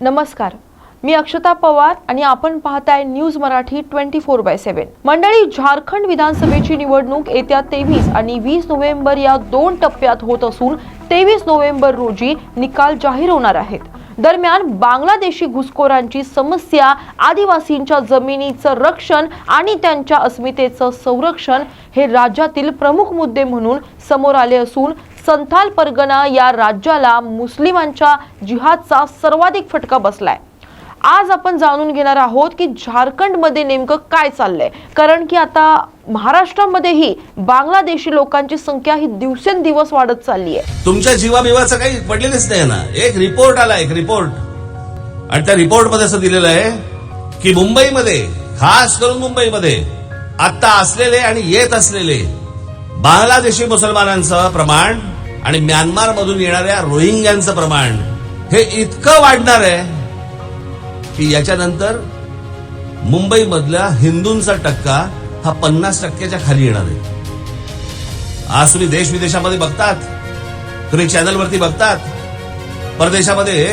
नमस्कार, मी अक्षता पवार आणि आपण पाहताय न्यूज मराठी 24/7। मंडळी, झारखंड विधानसभेची निवडणूक येत्या 23 आणि 20 नोव्हेंबर या 2 टप्प्यात होत असून 23 नोव्हेंबर रोजी निकाल जाहीर होणार आहेत। दरम्यान बांगलादेशी घुसखोरांची समस्या, आदिवासींच्या जमिनीचं रक्षण आणि त्यांच्या अस्मितेचं संरक्षण हे राज्यातील प्रमुख मुद्दे म्हणून समोर आले असून संथाल परगणा या राज्याला मुस्लिमांच्या जिहादचा सर्वाधिक फटका बसलाय। आज आपण जाणून घेणार आहोत की झारखंडमध्ये नेमकं काय चाललंय, कारण की आता महाराष्ट्रामध्येही बांगलादेशी लोकांची संख्या ही दिवसेंदिवस वाढत चालली आहे। तुमच्या जीवाबिवाचं काही पडलेलंच नाही ना। एक रिपोर्ट आला, एक रिपोर्ट, आणि त्या रिपोर्ट मध्ये असं दिलेलं आहे की मुंबईमध्ये, खास करून मुंबईमध्ये आता असलेले आणि येत असलेले बांगलादेशी मुसलमानांचं प्रमाण आणि म्यानमार मधून येणाऱ्या रोहिंग्यांचं प्रमाण हे इतकं वाढणार आहे की याच्यानंतर मुंबई मधल्या हिंदूंचा टक्का हा 50% खाली येणार आहे। आज तुम्ही देश विदेशामध्ये बघतात, तुम्ही चॅनलवरती बघतात, परदेशामध्ये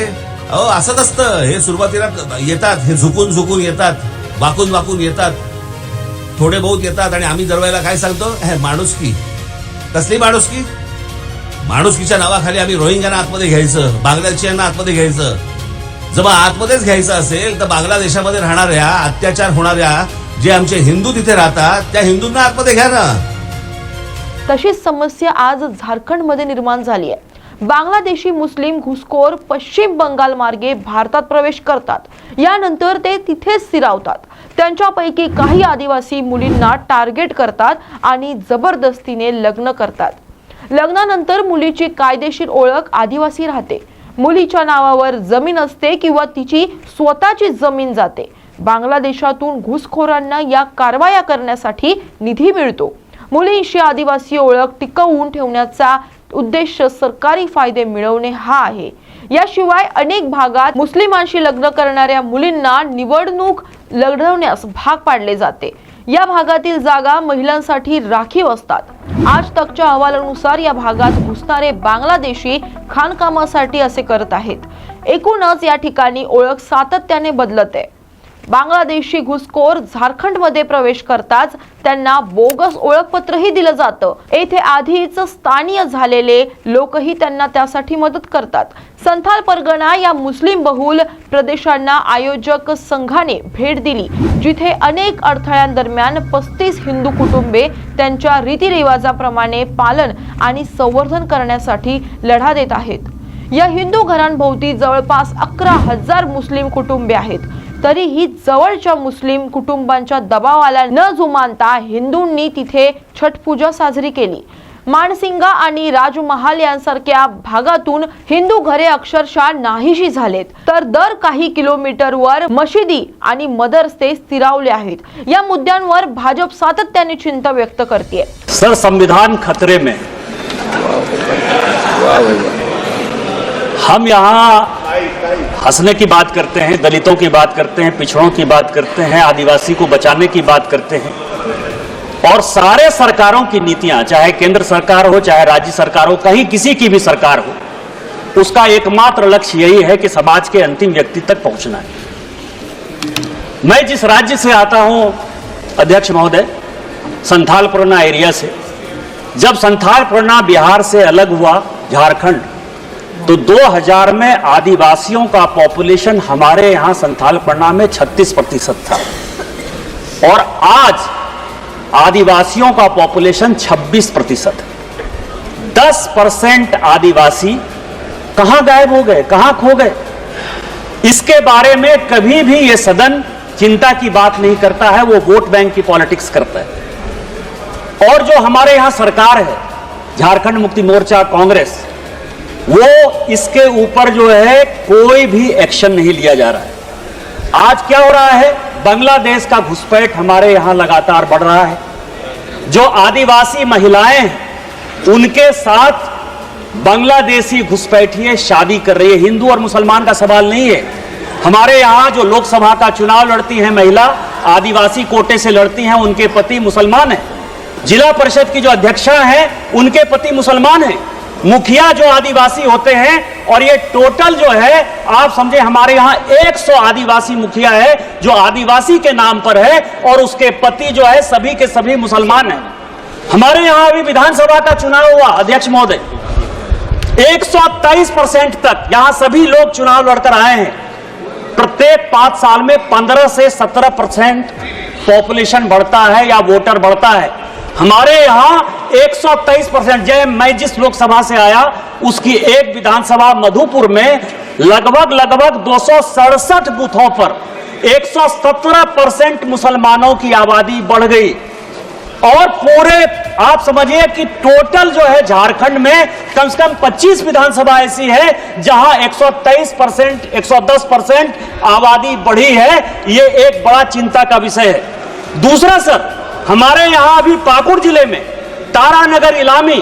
असंच असतं। हे सुरुवातीला येतात, हे झुकून झुकून येतात, वाकून वाकून येतात, थोडे बहुत येतात, आणि आम्ही दरवेळेला काय सांगतो, हे माणुसकी। कसली माणुसकी? माणुसकीच्या नावाखाली आम्ही रोहिंग्यांना आतमध्ये घ्यायचं, बांगलादेशीयांना आतमध्ये घ्यायचं। जेव्हा आतमध्येच घ्यायचं असेल तर बांगलादेशामध्ये राहणाऱ्या, अत्याचार होणाऱ्या जे आमचे हिंदू तिथे राहतात त्या हिंदूंना आतमध्ये घ्या ना। तशीच समस्या आज झारखंडमध्ये निर्माण झाली आहे। बांगलादेशी मुस्लिम घुसखोर पश्चिम बंगाल मार्गे भारतात प्रवेश करतात, यानंतर ते तिथेच स्थिरावतात। त्यांच्यापैकी काही आदिवासी मुलींना टार्गेट करतात आणि जबरदस्तीने लग्न करतात। लग्नानंतर मुलीची कायदेशीर ओळख आदिवासी राहते, मुलीच्या नावावर जमीन असते किंवा तिची स्वतःची जमीन जाते। बांगलादेशातून घुसखोरांना या कारवाया करण्यासाठी निधी मिळतो। मुलींशी आदिवासी ओळख टिकवून ठेवण्याचा उद्देश सरकारी फायदे मिळवणे हा आहे। याशिवाय अनेक भागात मुस्लिमांशी लग्न करणाऱ्या मुलींना निवडणूक लढवण्यास भाग पाडले जाते। या भागातील जागा महिलांसाठी राखीव असतात। आज तकच्या अहवालानुसार या भागात घुसणारे बांगलादेशी खाणकामासाठी असे करत आहेत। एकूणच या ठिकाणी ओळख सातत्याने बदलत आहे। बांगलादेशी घुसखोर झारखंडमध्ये प्रवेश करताच त्यांना बोगस ओळखपत्रही दिलं जातं। येथे आधीच स्थानीय झालेले लोकही त्यांना त्यासाठी मदत करतात। संथाल परगणा या मुस्लिम बहुल प्रदेशांना आयोजक संघाने भेट दिली, जिथे अनेक अडथळ्यांदरम्यान 35 हिंदू कुटुंबे त्यांच्या रीतिरिवाजाप्रमाणे पालन आणि संवर्धन करण्यासाठी लढा देत आहेत। या हिंदू घरांभोवती जवळपास 11,000 मुस्लिम कुटुंबे आहेत। तरीही जवळच्या मुस्लिम कुटुंबांच्या दबावाला न जुमानता हिंदूंनी तिथे छठ पूजा साजरी केली। मानसिंगा आणि राजमहाल यांसारख्या भागातून हिंदू घरे अक्षरशः नाहीशी झालेत, तर दर काही किलोमीटरवर मशिदी आणि मदरसे स्थिरावले आहेत। या मुद्द्यांवर भाजप सातत्याने चिंता व्यक्त करते। सर, संविधान खतरे में, हम यहाँ हंसने की बात करते हैं, दलितों की बात करते हैं, पिछड़ों की बात करते हैं, आदिवासी को बचाने की बात करते हैं, और सारे सरकारों की नीतियां, चाहे केंद्र सरकार हो, चाहे राज्य सरकार हो, कहीं किसी की भी सरकार हो, उसका एकमात्र लक्ष्य यही है कि समाज के अंतिम व्यक्ति तक पहुंचना है। मैं जिस राज्य से आता हूं, अध्यक्ष महोदय, संथाल परगना एरिया से, जब संथाल परगना बिहार से अलग हुआ, झारखंड, तो 2000 में आदिवासियों का पॉपुलेशन हमारे यहां संथाल परगना में 36% था, और आज आदिवासियों का पॉपुलेशन 26%। 10% आदिवासी कहां गायब हो गए, कहां खो गए? इसके बारे में कभी भी यह सदन चिंता की बात नहीं करता है, वो वोट बैंक की पॉलिटिक्स करता है। और जो हमारे यहां सरकार है, झारखंड मुक्ति मोर्चा, कांग्रेस, वो इसके ऊपर जो है कोई भी एक्शन नहीं लिया जा रहा है। आज क्या हो रहा है, बांग्लादेश का घुसपैठ हमारे यहां लगातार बढ़ रहा है। जो आदिवासी महिलाएं हैं, उनके साथ बांग्लादेशी घुसपैठिए शादी कर रही है। हिंदू और मुसलमान का सवाल नहीं है। हमारे यहां जो लोकसभा का चुनाव लड़ती हैं महिला, आदिवासी कोटे से लड़ती हैं, उनके पति मुसलमान हैं। जिला परिषद की जो अध्यक्षा हैं, उनके पति मुसलमान हैं। मुखिया जो आदिवासी होते हैं, और ये टोटल जो है आप समझे हमारे यहाँ 100 आदिवासी मुखिया है जो आदिवासी के नाम पर है, और उसके पति जो है सभी के सभी मुसलमान हैं। हमारे यहाँ अभी विधानसभा का चुनाव हुआ, अध्यक्ष महोदय, 123% तक यहां सभी लोग चुनाव लड़कर आए हैं। प्रत्येक 5 साल में 15 से 17% पॉपुलेशन बढ़ता है या वोटर बढ़ता है। हमारे यहां 123%, मैं जिस लोकसभा से आया उसकी एक विधानसभा मधुपुर में लगभग 267 बूथों पर 117% मुसलमानों की आबादी बढ़ गई। और पूरे आप समझिए कि टोटल जो है झारखंड में कम से कम 25 विधानसभा ऐसी है जहां 123%, 110% आबादी बढ़ी है। ये एक बड़ा चिंता का विषय है। दूसरा सर, हमारे यहां अभी पाकुड़ जिले में तारानगर इलामी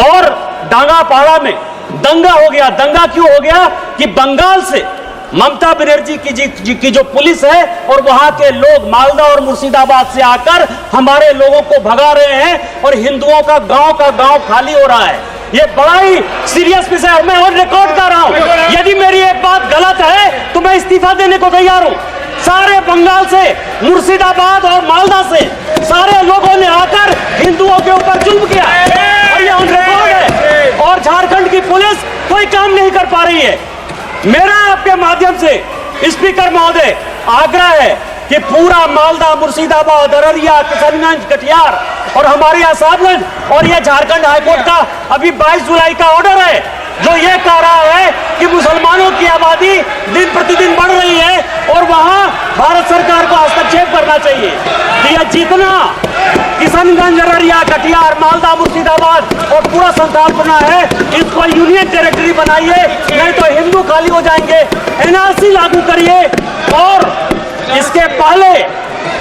और डांगापाड़ा में दंगा हो गया। दंगा क्यों हो गया कि बंगाल से ममता बनर्जी की जो पुलिस है और वहां के लोग मालदा और मुर्शिदाबाद से आकर हमारे लोगों को भगा रहे हैं और हिंदुओं का गांव खाली हो रहा है। ये बड़ा ही सीरियस विषय है। मैं और रिकॉर्ड कर रहा हूं, यदि मेरी एक बात गलत है तो मैं इस्तीफा देने को तैयार हूं। सारे बंगाल से, मुर्शिदाबाद और मालदा से सारे लोगों ने आकर हिंदुओं के ऊपर जुल्म किया और ये ऑन रिकॉर्ड है, और झारखंड की पुलिस कोई काम नहीं कर पा रही है। मेरा आपके माध्यम से स्पीकर महोदय आग्रह है कि पूरा मालदा, मुर्शिदाबाद, अररिया, किशनगंज, कटिहार और हमारे यहाँ साहबगंज, और ये झारखंड हाईकोर्ट का अभी 22 जुलाई का ऑर्डर है जो ये कह रहा है कि मुसलमानों की आबादी दिन प्रतिदिन बढ़ रही है और वहां भारत सरकार को हस्तक्षेप करना चाहिए। कि यह जितना किशनगंज, अररिया, कटिहार, मालदा, मुर्शिदाबाद और पूरा संथालपना है, इसको यूनियन टेरिटरी बनाइए, नहीं तो हिंदू खाली हो जाएंगे। एनआरसी लागू करिए, और इसके पहले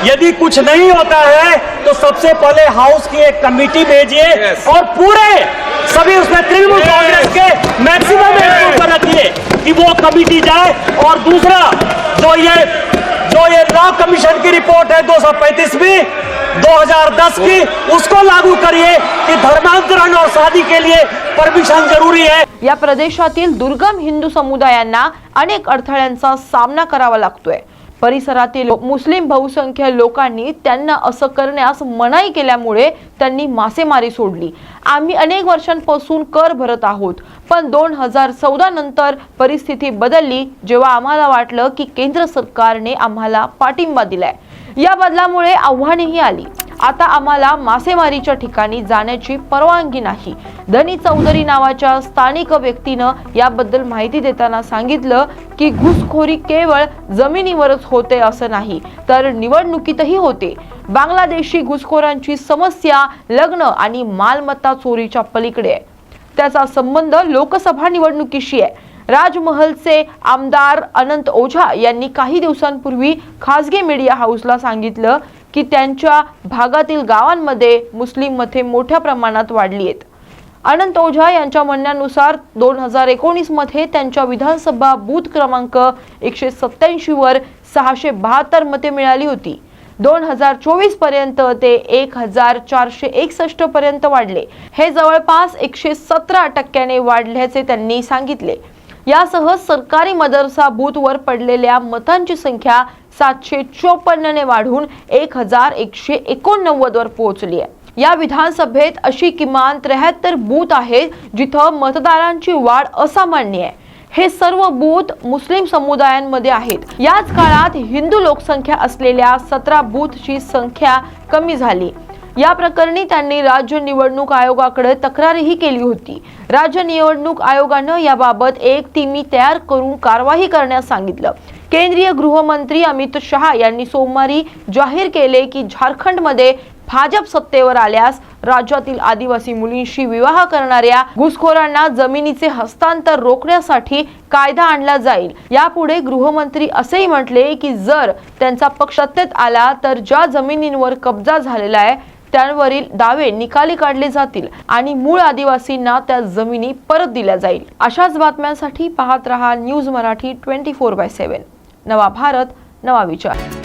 यदि कुछ नहीं होता है तो सबसे पहले हाउस की एक कमेटी भेजिए और पूरे सभी उसमें तृणमूल कांग्रेस के मैक्सिमम पर रखिए कि वो कमेटी जाए। और दूसरा जो ये लॉ कमीशन की रिपोर्ट है 235वीं 2010 की, उसको लागू करिए कि धर्मांतरण और शादी के लिए परमिशन जरूरी है। या प्रदेशातील दुर्गम हिंदू समुदायांना अनेक अडथळ्यांचा सामना करावा लागतोय। परिसरातील मुस्लिम बहुसंख्य लोकांनी त्यांना असं करण्यास मनाई केल्यामुळे त्यांनी मासेमारी सोडली। आम्ही अनेक वर्षांपासून कर भरत आहोत, पण 2014 नंतर परिस्थिती बदलली जेव्हा आम्हाला वाटलं की केंद्र सरकारने आम्हाला पाठिंबा दिलाय। या बदलामुळे आव्हानेही आली। आता आम्हाला मासेमारीच्या ठिकाणी जाण्याची परवानगी नाही। धनी चौधरी नावाच्या स्थानिक व्यक्तीनं याबद्दल माहिती देताना सांगितलं की घुसखोरी केवळ जमिनीवरच होते असं नाही, तर निवडणुकीतही होते। बांगलादेशी घुसखोरांची समस्या लग्न आणि मालमत्ता चोरीच्या पलीकडे आहे। त्याचा संबंध लोकसभा निवडणुकीशी आहे। राजमहलचे आमदार अनंत ओझा यांनी काही दिवसांपूर्वी खासगी मीडिया हाऊसला सांगितलं की त्यांच्या भागातील गावांमध्ये मुस्लिम मते मोठ्या प्रमाणात वाढली आहेत। अनंत ओझा यांच्या म्हणण्यानुसार 2019 मध्ये त्यांच्या विधानसभा बूथ क्रमांक 187 वर 672 मते मिळाली होती। 2024 पर्यंत ते 1461 पर्यंत वाढले। हे जवळपास 117% वाढल्याचे त्यांनी सांगितले। यासह सरकारी मदरसा बूथ वर पडलेल्या मतांची संख्या 754 ने वाढून 1189 वर पोहोचली आहे। या विधानसभेत अशी किमान 73 बूथ आहेत जिथं मतदारांची वाढ असामान्य आहे। हे सर्व बूथ मुस्लिम समुदायांमध्ये आहेत। याच काळात हिंदू लोकसंख्या असलेल्या 17 बूथची संख्या कमी झाली। या प्रकरणी त्यांनी राज्य निवडणूक आयोगाकडे तक्रारही केली होती। राज्य निवडणूक आयोगाने याबाबत एक टीम तयार करून कारवाई करण्यास सांगितलं। केंद्रीय गृहमंत्री अमित शहा यांनी सोमवारी जाहीर केले की झारखंडमध्ये भाजप सत्तेवर आल्यास राज्यातील आदिवासी मुलींशी विवाह करणाऱ्या घुसखोरांना जमिनीचे हस्तांतर रोखण्यासाठी कायदा आणला जाईल। यापुढे गृहमंत्री असेही म्हटले की जर त्यांचा पक्ष सत्तेत आला तर ज्या जमिनींवर कब्जा झालेला आहे त्यांवरील दावे निकाली काढले जातील आणि मूळ आदिवासींना त्या जमिनी परत दिल्या जाईल। अशाच बातम्यांसाठी पाहत रहा न्यूज मराठी 24/7। नवा भारत, नवा विचार।